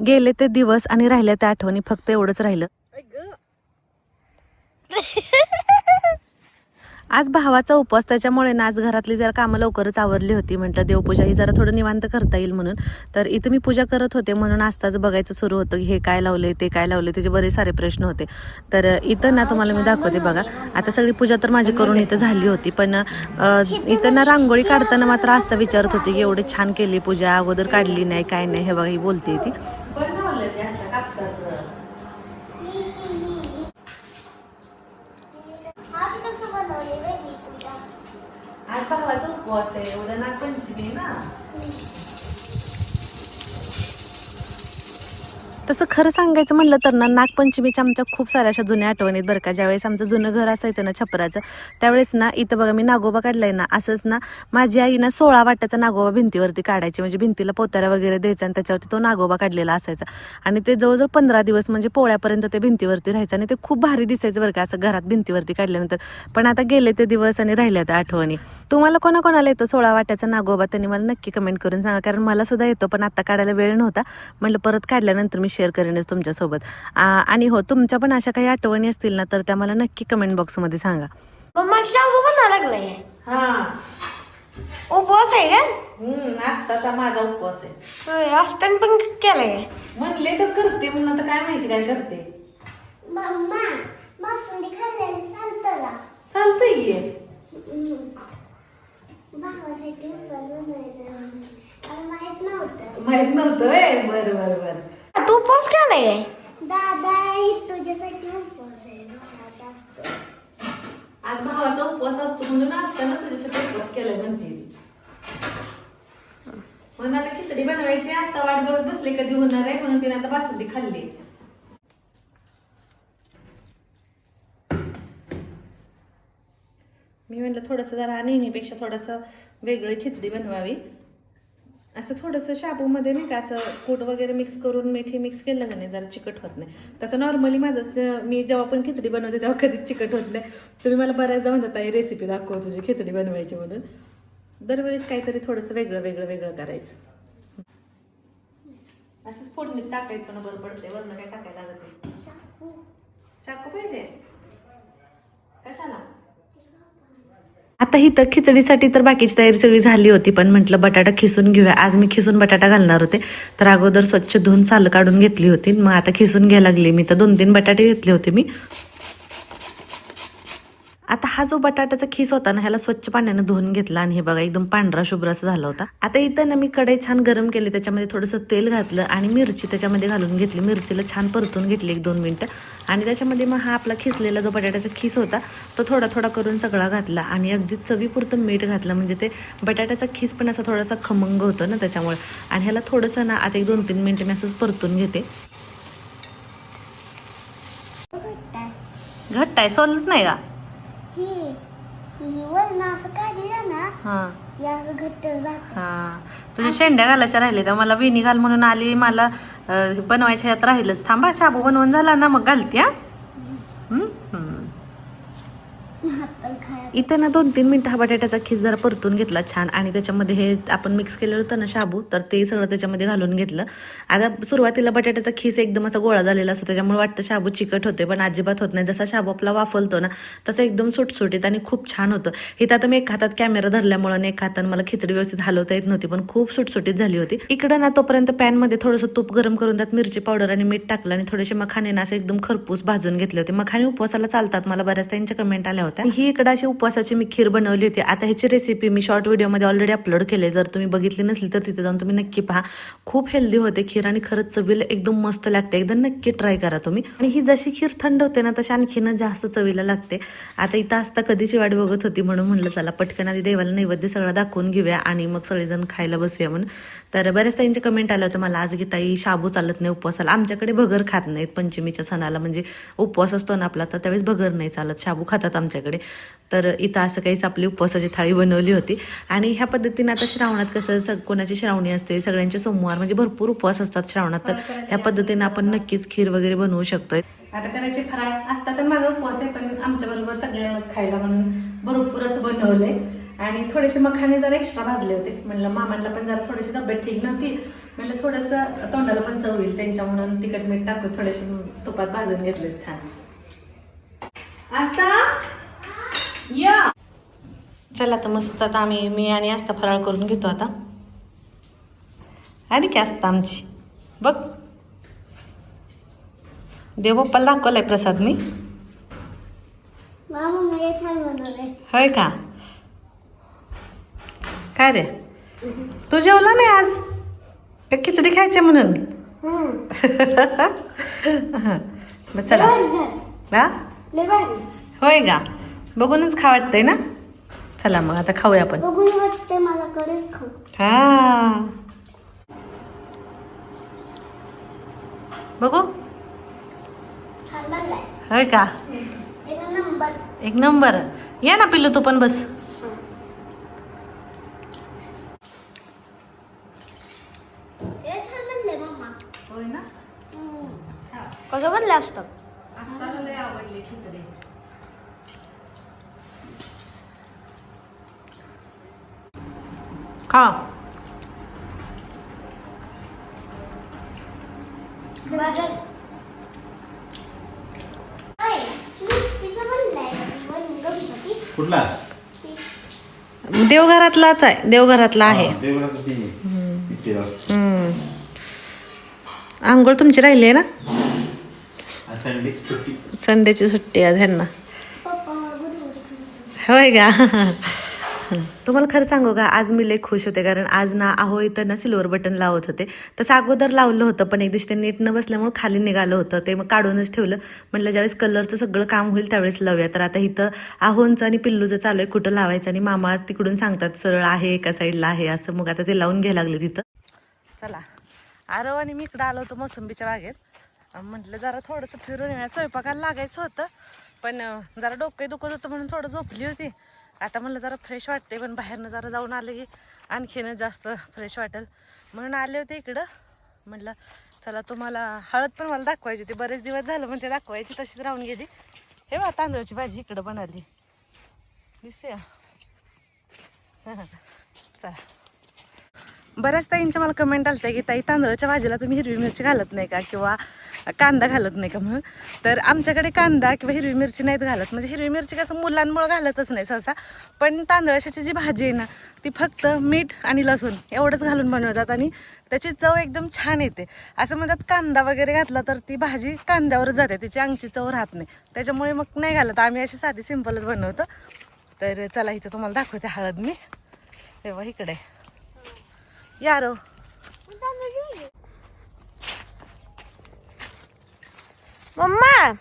गेले ते दिवस आणि राहिल्या त्या आठवणी, फक्त एवढंच राहिलं. आज भावाचा उपवास, त्याच्यामुळे ना आज घरातली जरा कामं लवकरच आवरली होती. म्हटलं देवपूजा ही जरा थोडं निवांत करता येईल म्हणून. तर इथं मी पूजा करत होते म्हणून आस्ताच बघायचं सुरू होतं, हे काय लावले ते काय लावले, त्याचे बरेच सारे प्रश्न होते. तर इथं ना तुम्हाला मी दाखवते बघा. आता सगळी पूजा तर माझी करून इथं झाली होती, पण इथं ना रांगोळी काढताना मात्र आस्ता विचारत होती की एवढी छान केली पूजा, अगोदर काढली नाही काय नाही. हे बघा ही बोलते ती. आज भावाचा उपवास आहे, उद्या नागपंचमी ना. तसं खरं सांगायचं म्हणलं तर ना नागपंचमीच्या आमच्या खूप साऱ्या अशा जुन्या आठवणीत बरं का. ज्यावेळेस आमचं जुनं घर असायचं ना छपराचं, त्यावेळेस ना इथं बघा मी नागोबा काढलाय ना, असंच ना माझी आई ना 16 वाट्याचा नागोबा भिंतीवरती काढायची. म्हणजे भिंतीला पोत्यारा वगैरे द्यायचा आणि त्याच्यावरती तो नागोबा काढलेला असायचा. आणि ते जवळजवळ 15 दिवस म्हणजे पोळ्यापर्यंत ते भिंतीवरती राहायचं आणि ते खूप भारी दिसायचं बरं का असं घरात भिंतीवरती काढल्यानंतर. पण आता गेले ते दिवस आणि राहिल्या त्या आठवणी. तुम्हाला कोणाकोणाला येतो 16 वाट्याचा नागोबा, त्यांनी मला नक्की कमेंट करून सांगा, कारण मला सुद्धा येतो, पण आता काढायला वेळ नव्हता. म्हटलं परत काढल्यानंतर मी शेअर करेनच तुमच्यासोबत. आणि हो, तुमच्या पण अशा काही आठवणी असतील ना तर त्या मला नक्की कमेंट बॉक्समध्ये सांगा. मम्मा शाबू बनायला लागलाय. हा, उपवास आहे का? आस्ताचा माझा उपवास आहे. होय, असताना पण केलाय. म्हणले तर करते, म्हणून आता काय माहिती काय करते. मम्मा मासुंडी खाल्लेलं चालतं का? चालतंय की. भावासाठी उपवास बनायचा माहित नव्हतं. माहित नव्हतं. बर बर बर. तू उपवास केलाय? दादा तुझ्यासाठी उपवास आहे. भावाचा असतो. आज भावाचा उपवास असतो म्हणून असताना तुझ्यासाठी उपवास केलाय म्हणते. म्हणून आता खिचडी बनवायची, आस्ता वाट बघत बसले कधी होणार आहे, म्हणून तिने आता बासुंदी खाल्ली. मी म्हटलं थोडंसं जरा नेहमीपेक्षा थोडंसं वेगळी खिचडी बनवावी. असं थोडंसं शाबूमध्ये नाही का असं कूट वगैरे मिक्स करून मेथी मिक्स केलं का नाही जरा चिकट होत नाही. तसं नॉर्मली माझं मी जेव्हा पण खिचडी बनवते तेव्हा कधीच चिकट होत नाही. तुम्ही मला बऱ्याचदा म्हणतात ही रेसिपी दाखव तुझी खिचडी बनवायची म्हणून. दरवेळेस काहीतरी थोडंसं वेगळं वेगळं वेगळं करायचं. असंच फोडणीत टाकायचं पण बरं पडते, वरनं काय टाकायला लागत नाही. चाकू पाहिजे कशाला? आता ही तर खिचडीसाठी तर बाकीची तयारी सगळी झाली होती, पण म्हटलं बटाटा खिसून घेऊया. आज मी खिसून बटाटा घालणार होते, तर अगोदर स्वच्छ धुवून साल काढून घेतली होती. मग आता खिसून घ्यायला लागली मी. तर 2-3 बटाटे घेतले होते मी. आता हा जो बटाट्याचा खिस होता ना, ह्याला स्वच्छ पाण्यानं धुवून घेतला आणि हे बघा एकदम पांढरा शुभ्र असं झाला होता. आता इथं ना मी कढई छान गरम केली, त्याच्यामध्ये थोडंसं तेल घातलं आणि मिरची त्याच्यामध्ये घालून घेतली. मिरचीला छान परतून घेतली 1-2 मिनटं. आणि त्याच्यामध्ये मग हा आपला खिसलेला जो बटाट्याचा खिस होता तो थोडा थोडा करून सगळा घातला आणि अगदी चवीपुरतं मीठ घातलं. म्हणजे ते बटाट्याचा खिस पण असा थोडासा खमंग होतो ना त्याच्यामुळे. आणि ह्याला थोडंसं ना आता 1-2-3 मिनटं मी असंच परतून घेते. घट्ट आहे, सोलत नाही का? तुझ्या शेंड्या घालायच्या राहिले तर मला वेणी घाल म्हणून आली. मला बनवायच्या ह्यात राहिलच. थांबा, शाबू बनवून झाला ना मग घालते. इथं ना 2-3 मिनटं हा बटाट्याचा खिस जरा परतून घेतला छान. आणि त्याच्यामध्ये हे आपण मिक्स केलेलं होतं ना शाबू, तर ते सगळं त्याच्यामध्ये घालून घेतलं. आता सुरुवातीला बटाट्याचा खिस एकदम असा गोळा झालेला असतो, त्याच्यामुळे वाटतं शाबू चिकट होते, पण अजिबात होत नाही. जसा शाबू आपला वाफलतो ना तसं एकदम सुटसुटीत आणि खूप छान होतं. इथं आता मी एक हातात कॅमेरा धरल्यामुळं आणि एक हातानं मला खिचडी व्यवस्थित हलवता येत नव्हती, पण खूप सुटसुटीत झाली होती. इकडं ना तोपर्यंत पॅनमध्ये थोडंसं तूप गरम करून त्यात मिरची पावडर आणि मीठ टाकलं आणि थोडेसे मखाने ना असं एकदम खरपूस भाजून घेतले होते. मखाने उपवासाला चालतात, मला बऱ्याच त्यांच्या कमेंट आल्या होत्या. ही इकडं अशी उपवासाची मी खीर बनवली होती. आता ह्याची रेसिपी मी शॉर्ट व्हिडिओमध्ये ऑलरेडी अपलोड केले, जर तुम्ही बघितली नसली तर तिथे जाऊन तुम्ही नक्की पहा. खूप हेल्दी होते खीर आणि खरंच चवीला एकदम मस्त लागते. एकदा नक्की ट्राय करा तुम्ही. आणि ही जशी खीर थंड होते ना तशी आणखीन जास्त चवीला लागते. आता इथं असता कधीची वाट बघत होती म्हणून म्हणलं चला पटकन आधी देवाला नैवेद्य सगळं दाखवून घेऊया आणि मग सगळेजण खायला बसूया म्हणून. तर बऱ्याच त्यांचे कमेंट आलं होतं मला, आज गीताई शाबू चालत नाही उपवासाला. आमच्याकडे भगर खात नाहीत पंचमीच्या सणाला, म्हणजे उपवास असतो ना आपला तर त्यावेळेस भगर नाही चालत, शाबू खातात आमच्याकडे. तर इथं असं काहीच आपली उपवासाची थाळी बनवली होती. आणि ह्या पद्धतीने आता श्रावणात कसं कोणाची श्रावणी असते, सगळ्यांचे सोमवार म्हणजे भरपूर उपवास असतात श्रावणात, तर ह्या पद्धतीने आपण नक्कीच खीर वगैरे बनवू शकतोय. आता करायचे फराळ असता तर माझा उपवास आहे, पण आमच्याबरोबर सगळ्यांनाच खायला म्हणून भरपूर असं बनवलंय. आणि थोडेसे मखाने जरा एक्स्ट्रा भाजले होते, म्हणलं मामांना पण जरा थोडीशी तब्येत ठीक नव्हती म्हणलं थोडंसं तोंडाला पण चव होईल त्यांच्या म्हणून तिखट मीठ टाकून थोडेसे तुपात भाजून घेतले छान. आस्था या चला तर मस्त आता मी आणि आस्था फराळ करून घेतो आता. आणि की आस्था आमची बघ देवबाप्पाला दाखवलाय प्रसाद मी. छान बनवलंय. होय का काय रे तू जेवला नाही आज का खिचडी खायची म्हणून. मग चला हा होय का बघूनच खा वाटतंय ना. चला मग आता खाऊया आपण. बघून वाटतंय मला कडेच खाऊ. हा बघू छान बनलाय. होय का एक नंबर. एक नंबर. या ना पिल्लू तू पण बस. हे छान बनलंय मम्मा. होय ना कसं बनलं असतं. आस्ताला लय आवडली खिचडी. खा कुठला देवघरातलाच आहे देवघरातला आहे. आंघोळ तुमची राहिली आहे ना. संडेची सुट्टी आज ह्यांना. होय का तुम्हाला खरं सांगू का आज मी लई खुश होते कारण आज ना अहो इथं ना सिल्वर बटन लावत होते. तसं अगोदर लावलं होतं पण एक दिवशी ते नीट न बसल्यामुळे खाली निघालं होतं ते मग काढूनच ठेवलं. म्हटलं ज्यावेळेस कलरचं सगळं काम होईल त्यावेळेस लावूया. तर आता इथं आहोंचं आणि पिल्लूचं चालू आहे कुठं लावायचं आणि मामा तिकडून सांगतात सरळ आहे एका साईडला आहे असं. मग आता ते लावून घ्यायला लागले तिथं. चला आरव आणि मी इकडं आलो होतो मोसंबीच्या बागेत. म्हटलं जरा थोडंसं फिरून येऊया. स्वयंपाकाला लागायचं होतं पण जरा डोकं दुखत होतं म्हणून थोडं झोपली होती. आता म्हणलं जरा फ्रेश वाटते पण बाहेरनं जरा जाऊन आले की आणखीन जास्त फ्रेश वाटेल म्हणून आले होते इकडं. म्हटलं चला तुम्हाला हळद पण मला दाखवायची होती बरेच दिवस झालं पण ते दाखवायची तशीच राहून गेली. हे बा तांदूळाची भाजी इकडं बनवली दिसते. चला बऱ्याच ताईंच्या मला कमेंट आलं की ताई तांदळाच्या भाजीला तुम्ही हिरवी मिरची घालत नाही का किंवा कांदा घालत नाही का म्हणून. तर आमच्याकडे कांदा किंवा हिरवी मिरची नाहीत घालत. म्हणजे हिरवी मिरची कसं मुलांमुळं घालतच नाही सहसा. पण तांदळाची जी भाजी आहे ना ती फक्त मीठ आणि लसूण एवढंच घालून बनवतात आणि त्याची चव एकदम छान येते. असं म्हणतात कांदा वगैरे घातला तर ती भाजी कांद्यावरच जाते तिची अंगची चव राहत नाही. त्याच्यामुळे मग नाही घालत आम्ही अशी साधी सिंपलच बनवतो. तर चला इथं तुम्हाला दाखवते हळद मी. तेव्हा इकडे यारो मम्मा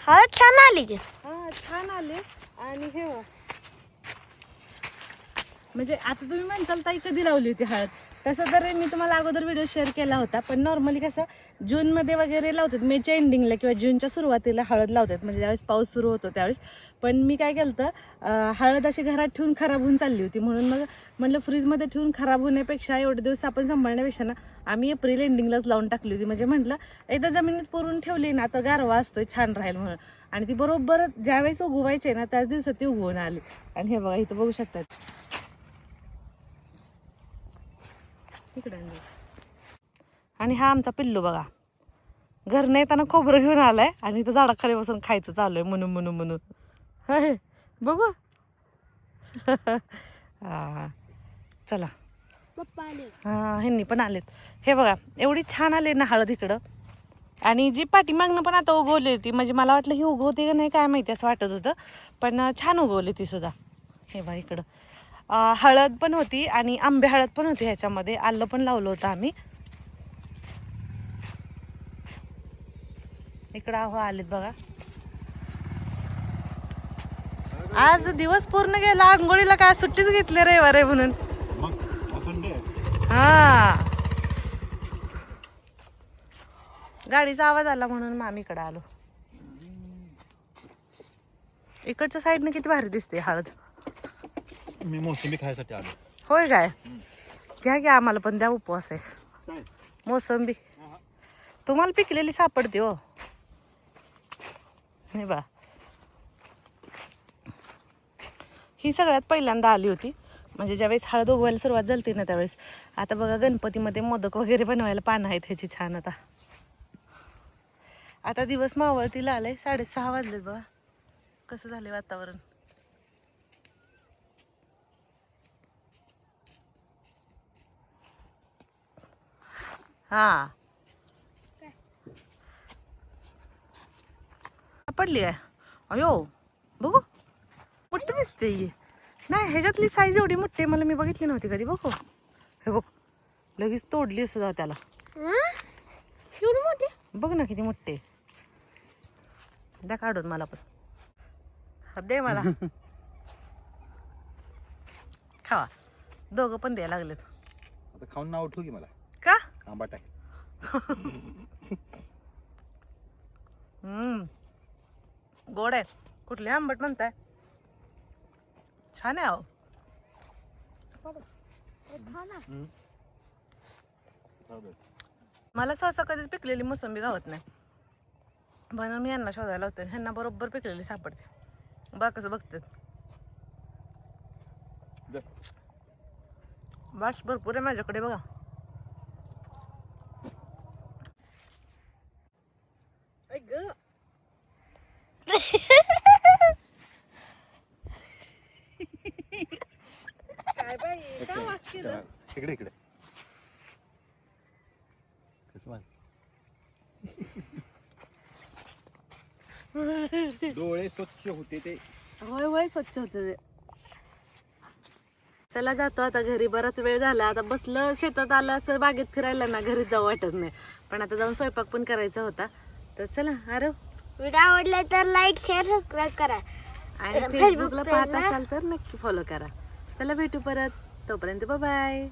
हळद छान आली की. हा छान आले. आणि हे म्हणजे आता तुम्ही म्हणताल ताई कधी लावली होती हळद. तसं तर मी तुम्हाला अगोदर व्हिडिओ शेअर केला होता पण नॉर्मली कसं जूनमध्ये वगैरे लावतात. मेच्या एंडिंगला किंवा जूनच्या सुरुवातीला हळद लावतात म्हणजे ज्यावेळेस पाऊस सुरू होतो त्यावेळेस. पण मी काय केलं तर हळद अशी घरात ठेवून खराब होऊन चालली होती म्हणून मग म्हणलं फ्रीजमध्ये ठेवून खराब होण्यापेक्षा एवढे दिवस आपण सांभाळण्यापेक्षा ना आम्ही एप्रिल एंडिंगलाच लावून टाकली होती. म्हणजे म्हटलं एकदा जमिनीत पुरून ठेवली ना तर गारवा असतोय छान राहील म्हणून. आणि ती बरोबर ज्यावेळेस उगवायचे ना त्याच दिवसात ती उगवून आली. आणि हे बघा इथं बघू शकतात इकडे. आणि हा आमचा पिल्लू बघा घरनं येताना खोबरं घेऊन आलाय आणि इथं झाडाखाली बसून खायचं चालू आहे म्हणून म्हणून म्हणून. हे बघू हा चला हां ह्यांनी पण आलेत. हे बघा एवढी छान आले ना हळद इकडं. आणि जी पाठीमागनं पण आता उगवली होती म्हणजे मला वाटलं ही उगवते का नाही काय माहिती असं वाटत होतं पण छान उगवली ती सुद्धा. हे बघा इकडं हळद पण होती आणि आंबे हळद पण होती ह्याच्यामध्ये. आलं पण लावलं होतं आम्ही. इकडं अहो आलेत बघा. आज दिवस पूर्ण गेला आंघोळीला काय सुट्टीच घेतली रविवार आहे म्हणून. हा गाडीचा आवाज आला म्हणून मामीकडे आलो. इकडच्या साईडने किती भारी दिसते हळद. मी मोसंबी खायसाठी आलो. होय काय घ्या घ्या आम्हाला पण द्या उपवास आहे. मोसंबी तुम्हाला पिकलेली सापडते हो. नाही बा ही सगळ्यात पहिल्यांदा आली होती म्हणजे ज्यावेळेस हळद उगवायला सुरुवात झाली ना त्यावेळेस. आता बघा गणपतीमध्ये मोदक वगैरे बनवायला पानं आहेत ह्याची छान. आता दिवस मावळतीला आलाय, 6:30 वाजलेत बघा. कसं झालंय वातावरण. हा पडली आहे. अयो बघू मोठी दिसते ही. नाही ह्याच्यातली साईज एवढी मोठी आहे, मला मी बघितली नव्हती कधी. बघू हे बघ, लगेच तोडली सुद्धा त्याला. बघ ना किती मोठे. द्या काढून मला पण दे मला. खावा दोघं पण द्यायला लागलेत. आता खाऊन नाव ठेवू की मला. का आंबाट आहे. गोड आहे. कुठले आंबट म्हणताय. छान आहे अहो. मला सहसा कधीच पिकलेली मोसंबी गावत नाही, म्हणून मी यांना शोधायला होते. ह्यांना बरोबर पिकलेली सापडते. बघा कसं बघतात. बास भरपूर आहे माझ्याकडे बघा. काय बाई का वाटलं. इकडे इकडे कसं डोळे स्वच्छ होते ते. होय होय स्वच्छ होते ते. चला जातो आता घरी. बराच वेळ झाला. आता बसलं शेतात आलं असं बागेत फिरायला ना घरी जाऊ वाटत नाही. पण आता जाऊन स्वयंपाक पण करायचा होता. तर चला अरे व्हिडिओ आवडला तर लाईक शेअर सबस्क्राईब करा आणि फेसबुकला पाहत असाल तर नक्की फॉलो करा. चला भेटू परत. तोपर्यंत बाय बाय.